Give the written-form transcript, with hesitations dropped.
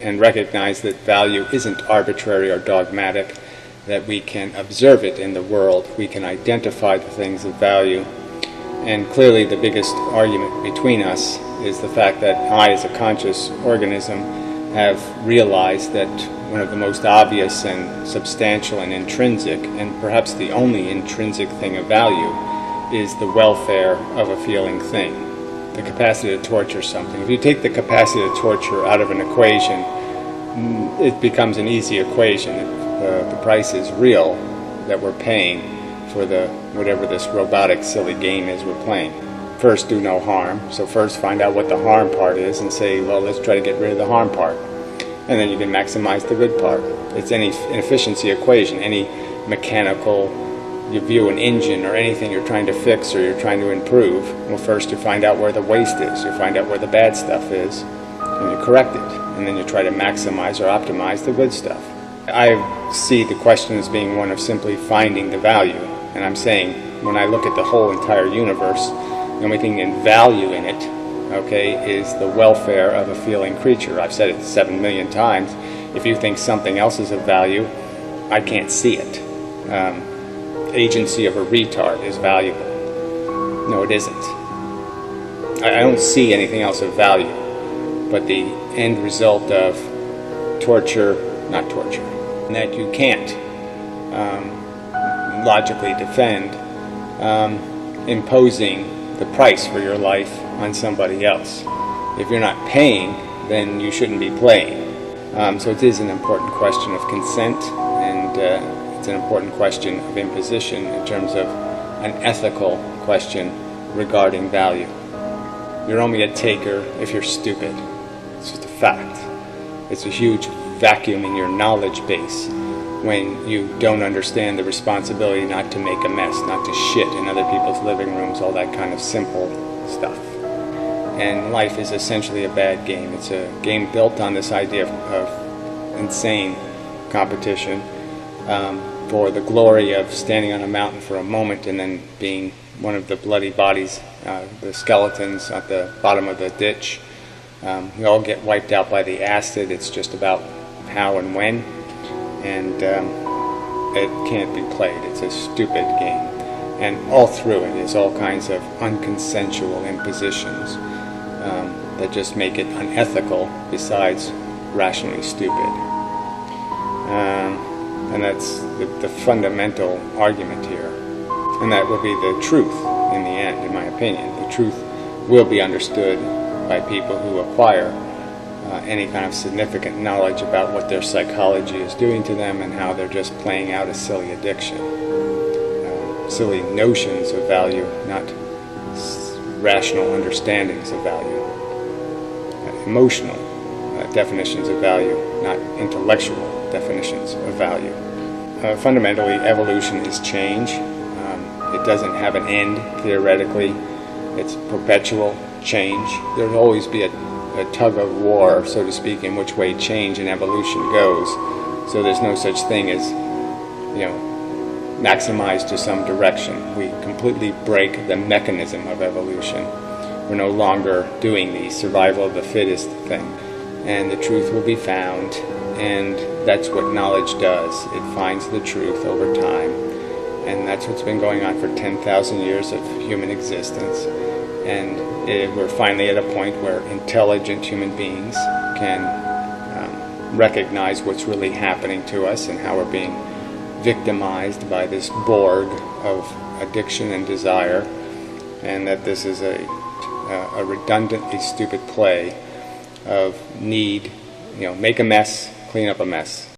and recognize that value isn't arbitrary or dogmatic, that we can observe it in the world, we can identify the things of value. And clearly the biggest argument between us is the fact that I, as a conscious organism, have realized that one of the most obvious and substantial and intrinsic, and perhaps the only intrinsic thing of value, is the welfare of a feeling thing, the capacity to torture something. If you take the capacity to torture out of an equation, it becomes an easy equation. The price is real that we're paying for whatever this robotic silly game is we're playing. First, do no harm. So first find out what the harm part is and say, well, let's try to get rid of the harm part. And then you can maximize the good part. It's any efficiency equation, any mechanical, you view an engine or anything you're trying to fix or you're trying to improve. Well, first you find out where the waste is, you find out where the bad stuff is, and you correct it. And then you try to maximize or optimize the good stuff. I see the question as being one of simply finding the value. And I'm saying, when I look at the whole entire universe, the only thing in value in it, okay, is the welfare of a feeling creature. I've said it 7 million times. If you think something else is of value, I can't see it. Agency of a retard is valuable. No, it isn't. I don't see anything else of value, but the end result of torture, not torture, and that you can't logically defend imposing the price for your life on somebody else. If you're not paying, then you shouldn't be playing. So it is an important question of consent, and it's an important question of imposition in terms of an ethical question regarding value. You're only a taker if you're stupid. It's just a fact. It's a huge vacuum in your knowledge base when you don't understand the responsibility not to make a mess, not to shit in other people's living rooms, all that kind of simple stuff. And life is essentially a bad game. It's a game built on this idea of insane competition for the glory of standing on a mountain for a moment and then being one of the bloody bodies, the skeletons at the bottom of the ditch. We all get wiped out by the acid. It's just about how and when, and it can't be played. It's a stupid game, and all through it is all kinds of unconsensual impositions that just make it unethical besides rationally stupid. And that's the fundamental argument here, and that will be the truth in the end, in my opinion. The truth will be understood by people who acquire any kind of significant knowledge about what their psychology is doing to them and how they're just playing out a silly addiction. Silly notions of value, not rational understandings of value. Emotional definitions of value, not intellectual definitions of value. Fundamentally, evolution is change. It doesn't have an end, theoretically. It's perpetual change. There'll always be a tug of war, so to speak, in which way change and evolution goes. So there's no such thing as, maximized to some direction. We completely break the mechanism of evolution. We're no longer doing the survival of the fittest thing. And the truth will be found, and that's what knowledge does. It finds the truth over time. And that's what's been going on for 10,000 years of human existence. And we're finally at a point where intelligent human beings can recognize what's really happening to us and how we're being victimized by this Borg of addiction and desire, and that this is a redundantly stupid play of need, make a mess, clean up a mess.